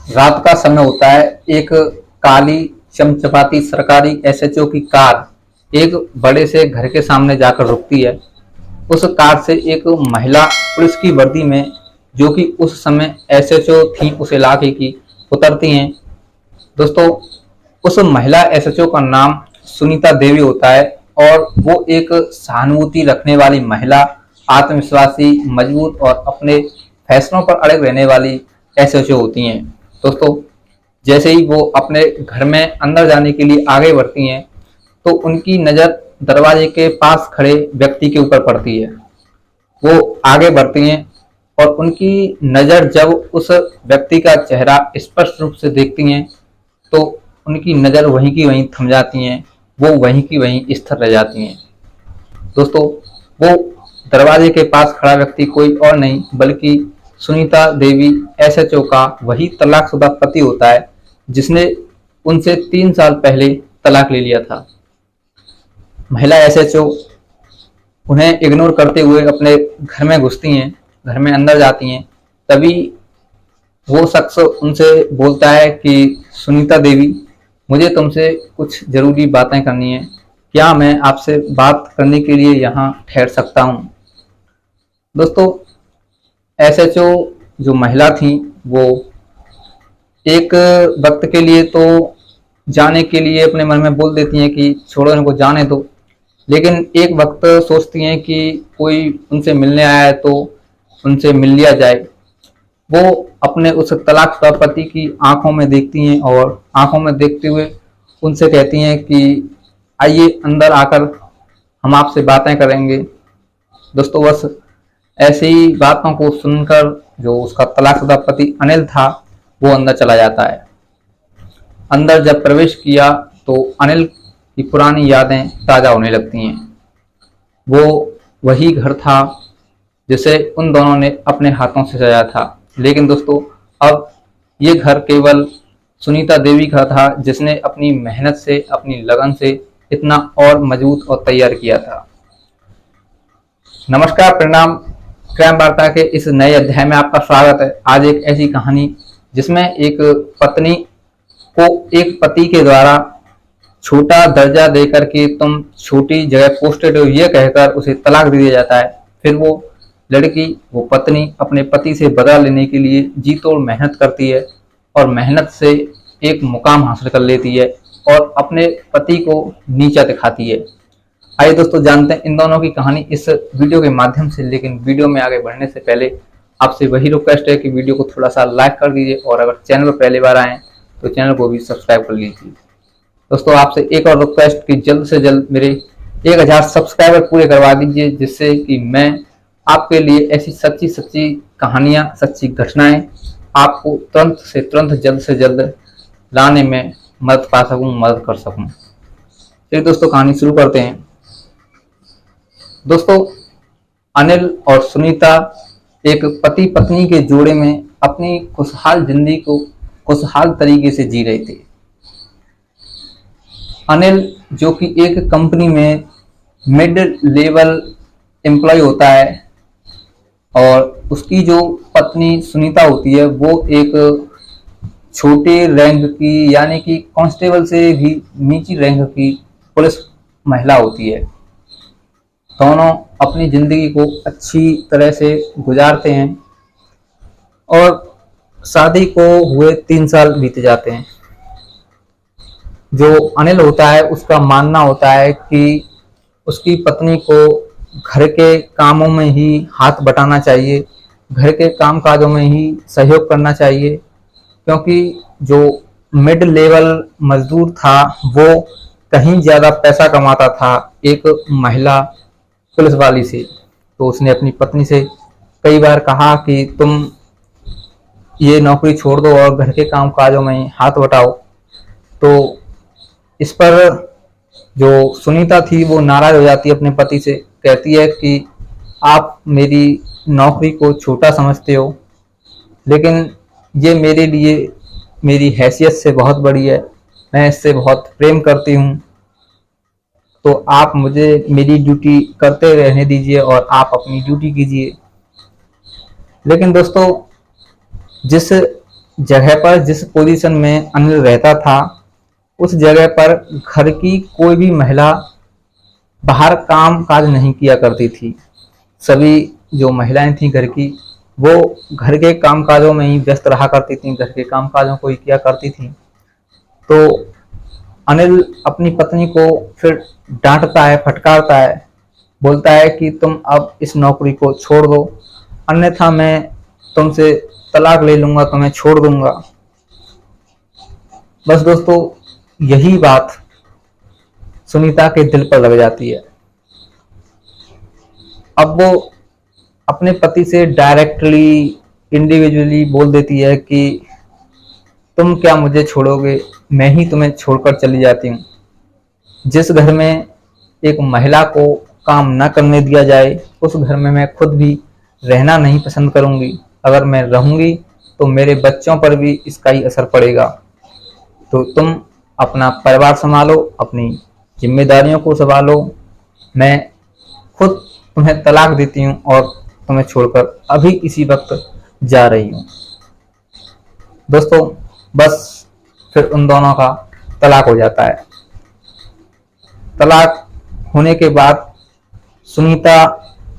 रात का समय होता है। एक काली चमचमाती सरकारी एसएचओ की कार एक बड़े से घर के सामने जाकर रुकती है। उस कार से एक महिला पुलिस की वर्दी में, जो कि उस समय एसएचओ थी उस इलाके की, उतरती हैं। दोस्तों, उस महिला एसएचओ का नाम सुनीता देवी होता है और वो एक सहानुभूति रखने वाली महिला, आत्मविश्वासी, मजबूत और अपने फैसलों पर अड़े रहने वाली एसएचओ होती हैं। दोस्तों, जैसे ही वो अपने घर में अंदर जाने के लिए आगे बढ़ती हैं तो उनकी नज़र दरवाजे के पास खड़े व्यक्ति के ऊपर पड़ती है। वो आगे बढ़ती हैं और उनकी नज़र जब उस व्यक्ति का चेहरा स्पष्ट रूप से देखती हैं तो उनकी नज़र वहीं की वहीं थम जाती हैं, वो वहीं की वहीं स्थिर रह जाती हैं। दोस्तों, वो दरवाजे के पास खड़ा व्यक्ति कोई और नहीं बल्कि सुनीता देवी एसएचओ का वही तलाकशुदा पति होता है जिसने उनसे 3 साल पहले तलाक ले लिया था। महिला एसएचओ उन्हें इग्नोर करते हुए अपने घर में घुसती हैं, घर में अंदर जाती हैं। तभी वो शख्स उनसे बोलता है कि सुनीता देवी, मुझे तुमसे कुछ ज़रूरी बातें करनी है, क्या मैं आपसे बात करने के लिए यहाँ ठहर सकता हूँ? दोस्तों, एसएचओ जो महिला थी वो एक वक्त के लिए तो जाने के लिए अपने मन में बोल देती हैं कि छोड़ो इनको जाने दो, लेकिन एक वक्त सोचती हैं कि कोई उनसे मिलने आया है तो उनसे मिल लिया जाए। वो अपने उस तलाकशुदा पति की आंखों में देखती हैं और आंखों में देखते हुए उनसे कहती हैं कि आइए अंदर आकर हम आपसे बातें करेंगे। दोस्तों, बस ऐसी ही बातों को सुनकर जो उसका तलाकशुदा पति अनिल था वो अंदर चला जाता है। अंदर जब प्रवेश किया तो अनिल की पुरानी यादें ताज़ा होने लगती हैं। वो वही घर था जिसे उन दोनों ने अपने हाथों से सजाया था, लेकिन दोस्तों अब ये घर केवल सुनीता देवी का था जिसने अपनी मेहनत से, अपनी लगन से इतना और मजबूत और तैयार किया था। नमस्कार, प्रणाम। क्राइम वार्ता के इस नए अध्याय में आपका स्वागत है। आज एक ऐसी कहानी जिसमें एक पत्नी को एक पति के द्वारा छोटा दर्जा देकर के तुम छोटी जगह पोस्टेड हो यह कहकर उसे तलाक दे दिया जाता है। फिर वो लड़की, वो पत्नी अपने पति से बदला लेने के लिए जी तोड़ मेहनत करती है और मेहनत से एक मुकाम हासिल कर लेती है और अपने पति को नीचा दिखाती है। आइए दोस्तों, जानते हैं इन दोनों की कहानी इस वीडियो के माध्यम से। लेकिन वीडियो में आगे बढ़ने से पहले आपसे वही रिक्वेस्ट है कि वीडियो को थोड़ा सा लाइक कर दीजिए और अगर चैनल पर पहली बार आए तो चैनल को भी सब्सक्राइब कर लीजिए। दोस्तों, आपसे एक और रिक्वेस्ट कि जल्द से जल्द मेरे 1000 सब्सक्राइबर पूरे करवा दीजिए, जिससे कि मैं आपके लिए ऐसी सच्ची सच्ची कहानियाँ, सच्ची घटनाएं आपको तुरंत से तुरंत, जल्द से जल्द लाने में मदद पा सकूं, मदद कर सकूं। चलिए दोस्तों, कहानी शुरू करते हैं। दोस्तों, अनिल और सुनीता एक पति पत्नी के जोड़े में अपनी खुशहाल जिंदगी को खुशहाल तरीके से जी रहे थे। अनिल, जो कि एक कंपनी में मिड लेवल एम्प्लॉय होता है, और उसकी जो पत्नी सुनीता होती है वो एक छोटे रैंक की, यानी कि कांस्टेबल से भी नीची रैंक की पुलिस महिला होती है। दोनों अपनी जिंदगी को अच्छी तरह से गुजारते हैं और शादी को हुए 3 साल बीत जाते हैं। जो अनिल होता है उसका मानना होता है कि उसकी पत्नी को घर के कामों में ही हाथ बटाना चाहिए, घर के काम काजों में ही सहयोग करना चाहिए, क्योंकि जो मिड लेवल मजदूर था वो कहीं ज़्यादा पैसा कमाता था एक महिला पुलिस वाली से। तो उसने अपनी पत्नी से कई बार कहा कि तुम ये नौकरी छोड़ दो और घर के काम काजों में हाथ बटाओ। तो इस पर जो सुनीता थी वो नाराज हो जाती है अपने पति से, कहती है कि आप मेरी नौकरी को छोटा समझते हो, लेकिन ये मेरे लिए मेरी हैसियत से बहुत बड़ी है, मैं इससे बहुत प्रेम करती हूँ, तो आप मुझे मेरी ड्यूटी करते रहने दीजिए और आप अपनी ड्यूटी कीजिए। लेकिन दोस्तों, जिस जगह पर, जिस पोजीशन में अनिल रहता था, उस जगह पर घर की कोई भी महिला बाहर काम काज नहीं किया करती थी। सभी जो महिलाएं थी घर की, वो घर के काम काजों में ही व्यस्त रहा करती थी, घर के काम काजों को ही किया करती थी। तो अनिल अपनी पत्नी को फिर डांटता है, फटकारता है, बोलता है कि तुम अब इस नौकरी को छोड़ दो, अन्यथा मैं तुमसे तलाक ले लूंगा, तुम्हें छोड़ दूंगा। बस दोस्तों, यही बात सुनीता के दिल पर लग जाती है। अब वो अपने पति से डायरेक्टली, इंडिविजुअली बोल देती है कि तुम क्या मुझे छोड़ोगे, मैं ही तुम्हें छोड़कर चली जाती हूँ। जिस घर में एक महिला को काम न करने दिया जाए, उस घर में मैं खुद भी रहना नहीं पसंद करूंगी। अगर मैं रहूंगी तो मेरे बच्चों पर भी इसका ही असर पड़ेगा। तो तुम अपना परिवार संभालो, अपनी जिम्मेदारियों को संभालो, मैं खुद तुम्हें तलाक देती हूँ और तुम्हें छोड़कर अभी इसी वक्त जा रही हूँ। दोस्तों, बस फिर उन दोनों का तलाक हो जाता है। तलाक होने के बाद सुनीता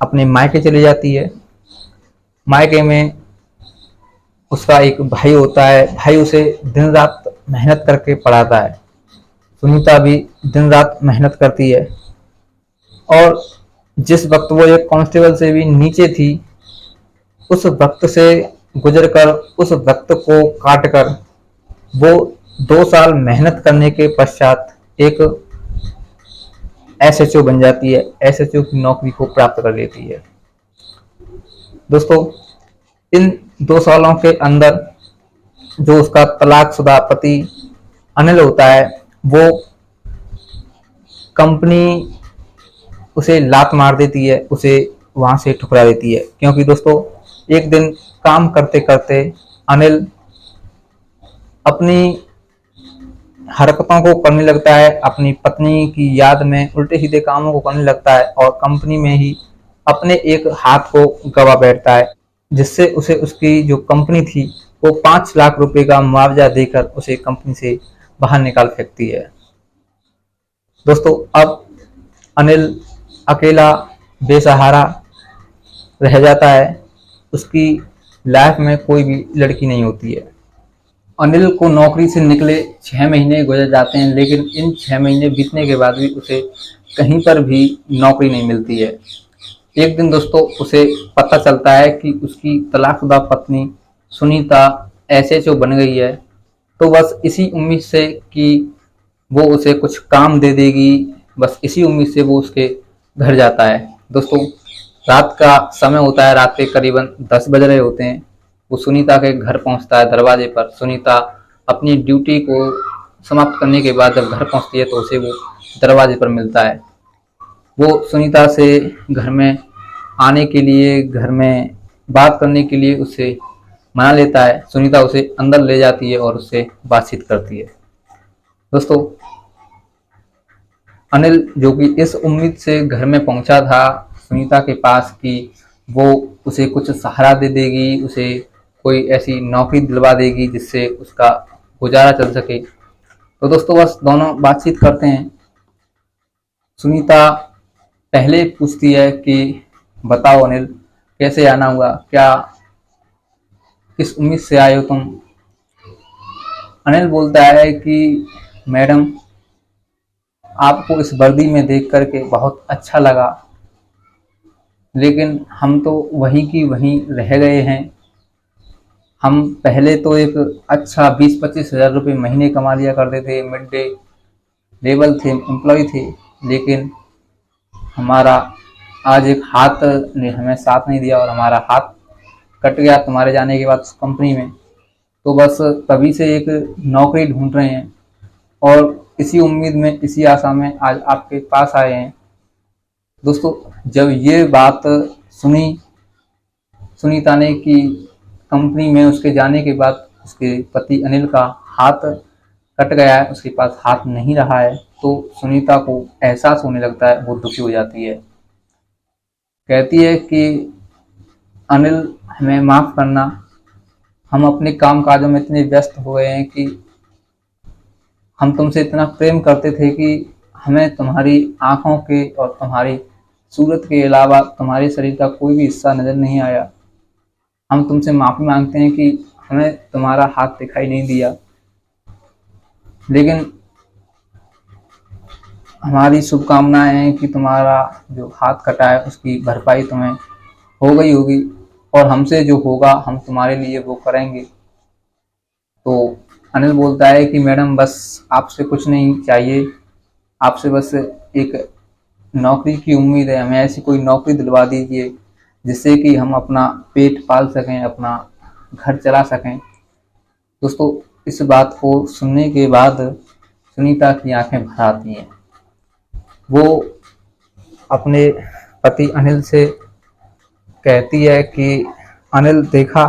अपने मायके चली जाती है। मायके में उसका एक भाई होता है, भाई उसे दिन रात मेहनत करके पढ़ाता है। सुनीता भी दिन रात मेहनत करती है और जिस वक्त वो एक कांस्टेबल से भी नीचे थी, उस वक्त से गुजरकर, उस वक्त को काट कर वो 2 साल मेहनत करने के पश्चात एक एसएचओ बन जाती है, एसएचओ की नौकरी को प्राप्त कर लेती है। दोस्तों, इन 2 सालों के अंदर जो उसका तलाकशुदा पति अनिल होता है, वो कंपनी उसे लात मार देती है, उसे वहां से ठुकरा देती है। क्योंकि दोस्तों, एक दिन काम करते करते अनिल अपनी हरकतों को करने लगता है, अपनी पत्नी की याद में उल्टे सीधे कामों को करने लगता है और कंपनी में ही अपने एक हाथ को गवा बैठता है, जिससे उसे उसकी जो कंपनी थी वो 5 लाख रुपए का मुआवजा देकर उसे कंपनी से बाहर निकाल फेंकती है। दोस्तों, अब अनिल अकेला बेसहारा रह जाता है। उसकी लाइफ में कोई भी लड़की नहीं होती है। अनिल को नौकरी से निकले 6 महीने गुजर जाते हैं, लेकिन इन 6 महीने बीतने के बाद भी उसे कहीं पर भी नौकरी नहीं मिलती है। एक दिन दोस्तों, उसे पता चलता है कि उसकी तलाकशुदा पत्नी सुनीता एसएचओ बन गई है। तो बस इसी उम्मीद से कि वो उसे कुछ काम दे देगी, बस इसी उम्मीद से वो उसके घर जाता है। दोस्तों, रात का समय होता है, रात के करीबन 10 बज रहे होते हैं। वो सुनीता के घर पहुंचता है। दरवाजे पर सुनीता अपनी ड्यूटी को समाप्त करने के बाद जब घर पहुंचती है तो उसे वो दरवाजे पर मिलता है। वो सुनीता से घर में आने के लिए, घर में बात करने के लिए उसे मना लेता है। सुनीता उसे अंदर ले जाती है और उससे बातचीत करती है। दोस्तों, अनिल जो कि इस उम्मीद से घर में पहुंचा था सुनीता के पास कि वो उसे कुछ सहारा दे देगी, उसे कोई ऐसी नौकरी दिलवा देगी जिससे उसका गुजारा चल सके। तो दोस्तों, बस दोनों बातचीत करते हैं। सुनीता पहले पूछती है कि बताओ अनिल, कैसे आना हुआ, क्या किस उम्मीद से आए हो तुम। अनिल बोलता है कि मैडम, आपको इस वर्दी में देख करके बहुत अच्छा लगा, लेकिन हम तो वहीं की वहीं रह गए हैं। हम पहले तो एक अच्छा 20-25 हज़ार रुपये महीने कमा लिया करते थे, मिड डे लेवल थे, एम्प्लॉय थे, लेकिन हमारा आज एक हाथ ने हमें साथ नहीं दिया और हमारा हाथ कट गया तुम्हारे जाने के बाद उस कंपनी में। तो बस तभी से एक नौकरी ढूंढ रहे हैं और इसी उम्मीद में, इसी आशा में आज आपके पास आए हैं। दोस्तों, जब ये बात सुनी सुनीता ने कि कंपनी में उसके जाने के बाद उसके पति अनिल का हाथ कट गया है, उसके पास हाथ नहीं रहा है, तो सुनीता को एहसास होने लगता है, वो दुखी हो जाती है। कहती है कि अनिल, हमें माफ़ करना, हम अपने काम काजों में इतने व्यस्त हो गए हैं कि हम तुमसे इतना प्रेम करते थे कि हमें तुम्हारी आंखों के और तुम्हारी सूरत के अलावा तुम्हारे शरीर का कोई भी हिस्सा नजर नहीं आया। हम तुमसे माफी मांगते हैं कि हमें तुम्हारा हाथ दिखाई नहीं दिया, लेकिन हमारी शुभकामनाएं हैं कि तुम्हारा जो हाथ कटा है उसकी भरपाई तुम्हें हो गई होगी, और हमसे जो होगा हम तुम्हारे लिए वो करेंगे। तो अनिल बोलता है कि मैडम बस आपसे कुछ नहीं चाहिए, आपसे बस एक नौकरी की उम्मीद है, हमें ऐसी कोई नौकरी दिलवा दीजिए जिससे कि हम अपना पेट पाल सकें, अपना घर चला सकें। दोस्तों, इस बात को सुनने के बाद सुनीता की आंखें भर आती हैं। वो अपने पति अनिल से कहती है कि अनिल देखा,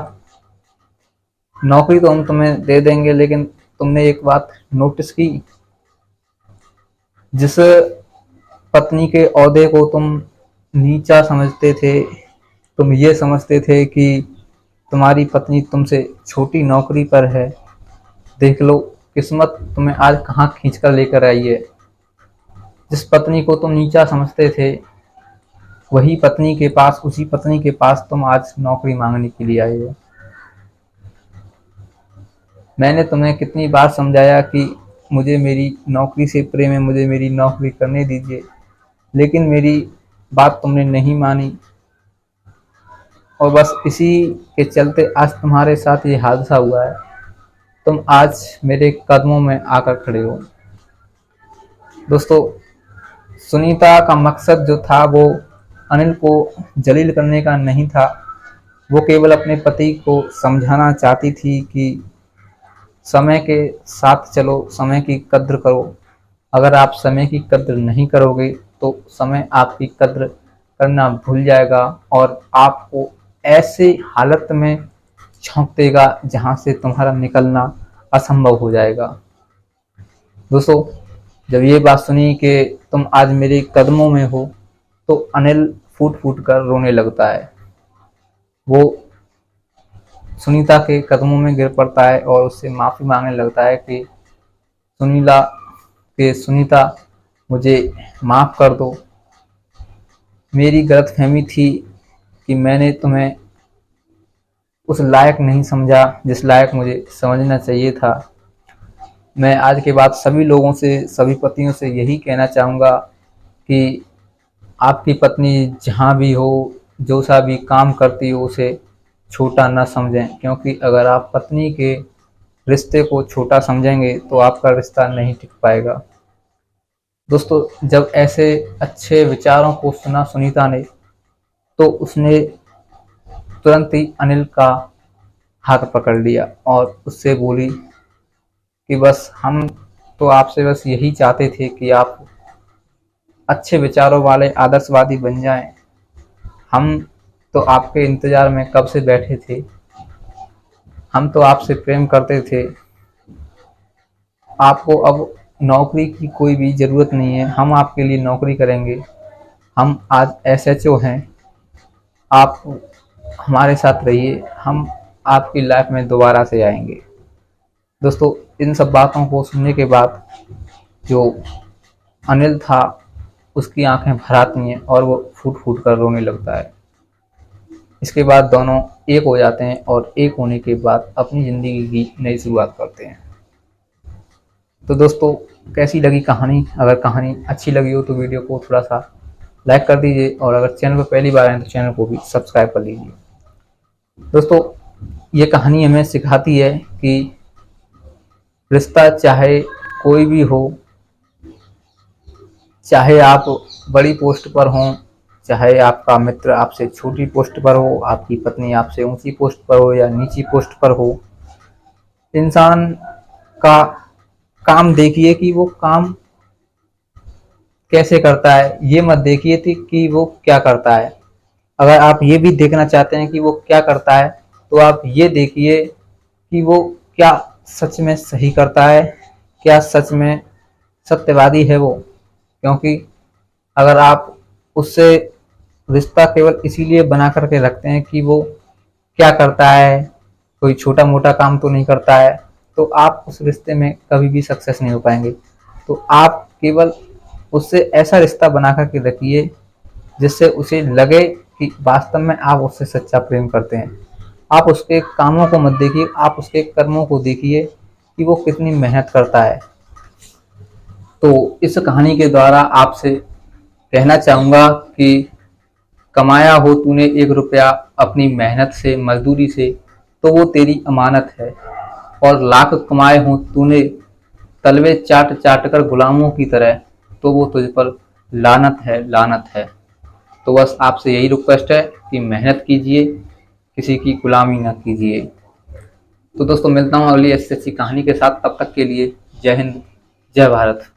नौकरी तो हम तुम्हें दे देंगे, लेकिन तुमने एक बात नोटिस की, जिस पत्नी के ओहदे को तुम नीचा समझते थे, तुम ये समझते थे कि तुम्हारी पत्नी तुमसे छोटी नौकरी पर है, देख लो किस्मत तुम्हें आज कहाँ खींच कर लेकर आई है। जिस पत्नी को तुम नीचा समझते थे वही पत्नी के पास, उसी पत्नी के पास तुम आज नौकरी मांगने के लिए आए हो। मैंने तुम्हें कितनी बार समझाया कि मुझे मेरी नौकरी से प्रेम है, मुझे मेरी नौकरी करने दीजिए, लेकिन मेरी बात तुमने नहीं मानी, और बस इसी के चलते आज तुम्हारे साथ ये हादसा हुआ है। तुम आज मेरे कदमों में आकर खड़े हो। दोस्तों, सुनीता का मकसद जो था वो अनिल को जलील करने का नहीं था, वो केवल अपने पति को समझाना चाहती थी कि समय के साथ चलो, समय की कद्र करो। अगर आप समय की कद्र नहीं करोगे तो समय आपकी कद्र करना भूल जाएगा और आपको ऐसे हालत में झोंक देगा जहां से तुम्हारा निकलना असंभव हो जाएगा। दोस्तों, जब ये बात सुनी कि तुम आज मेरे कदमों में हो, तो अनिल फूट फूट कर रोने लगता है। वो सुनीता के कदमों में गिर पड़ता है और उससे माफ़ी मांगने लगता है कि सुनीता मुझे माफ़ कर दो, मेरी गलतफहमी थी कि मैंने तुम्हें उस लायक नहीं समझा जिस लायक मुझे समझना चाहिए था। मैं आज के बाद सभी लोगों से, सभी पतियों से यही कहना चाहूँगा कि आपकी पत्नी जहाँ भी हो, जो सा भी काम करती हो, उसे छोटा न समझें, क्योंकि अगर आप पत्नी के रिश्ते को छोटा समझेंगे तो आपका रिश्ता नहीं टिक पाएगा। दोस्तों, जब ऐसे अच्छे विचारों को सुना सुनीता ने, तो उसने तुरंत ही अनिल का हाथ पकड़ लिया और उससे बोली कि बस हम तो आपसे बस यही चाहते थे कि आप अच्छे विचारों वाले आदर्शवादी बन जाएं। हम तो आपके इंतजार में कब से बैठे थे, हम तो आपसे प्रेम करते थे। आपको अब नौकरी की कोई भी ज़रूरत नहीं है, हम आपके लिए नौकरी करेंगे। हम आज एसएचओ हैं, आप हमारे साथ रहिए, हम आपकी लाइफ में दोबारा से आएंगे। दोस्तों, इन सब बातों को सुनने के बाद जो अनिल था उसकी आंखें भर आती हैं और वो फूट फूट कर रोने लगता है। इसके बाद दोनों एक हो जाते हैं और एक होने के बाद अपनी ज़िंदगी की नई शुरुआत करते हैं। तो दोस्तों, कैसी लगी कहानी? अगर कहानी अच्छी लगी हो तो वीडियो को थोड़ा सा लाइक कर दीजिए, और अगर चैनल पर पहली बार आए तो चैनल को भी सब्सक्राइब कर लीजिए। दोस्तों, ये कहानी हमें सिखाती है कि रिश्ता चाहे कोई भी हो, चाहे आप बड़ी पोस्ट पर हों, चाहे आपका मित्र आपसे छोटी पोस्ट पर हो, आपकी पत्नी आपसे ऊंची पोस्ट पर हो या नीची पोस्ट पर हो, इंसान का काम देखिए कि वो काम कैसे करता है, ये मत देखिए थी कि वो क्या करता है। अगर आप ये भी देखना चाहते हैं कि वो क्या करता है, तो आप ये देखिए कि वो क्या सच में सही करता है, क्या सच में सत्यवादी है वो। क्योंकि अगर आप उससे रिश्ता केवल इसीलिए बना करके रखते हैं कि वो क्या करता है, कोई छोटा मोटा काम तो नहीं करता है, तो आप उस रिश्ते में कभी भी सक्सेस नहीं हो पाएंगे। तो आप केवल उससे ऐसा रिश्ता बना कर के रखिए जिससे उसे लगे कि वास्तव में आप उससे सच्चा प्रेम करते हैं। आप उसके कामों को मत देखिए, आप उसके कर्मों को देखिए कि वो कितनी मेहनत करता है। तो इस कहानी के द्वारा आपसे कहना चाहूँगा कि कमाया हो तूने 1 रुपया अपनी मेहनत से, मजदूरी से, तो वो तेरी अमानत है। और लाख कमाए हों तूने तलवे चाट चाट कर गुलामों की तरह, तो वो तुझ पर लानत है, लानत है। तो बस आपसे यही रिक्वेस्ट है कि मेहनत कीजिए, किसी की गुलामी ना कीजिए। तो दोस्तों मिलता हूँ अगली ऐसी अच्छी कहानी के साथ, तब तक के लिए जय हिंद, जय भारत।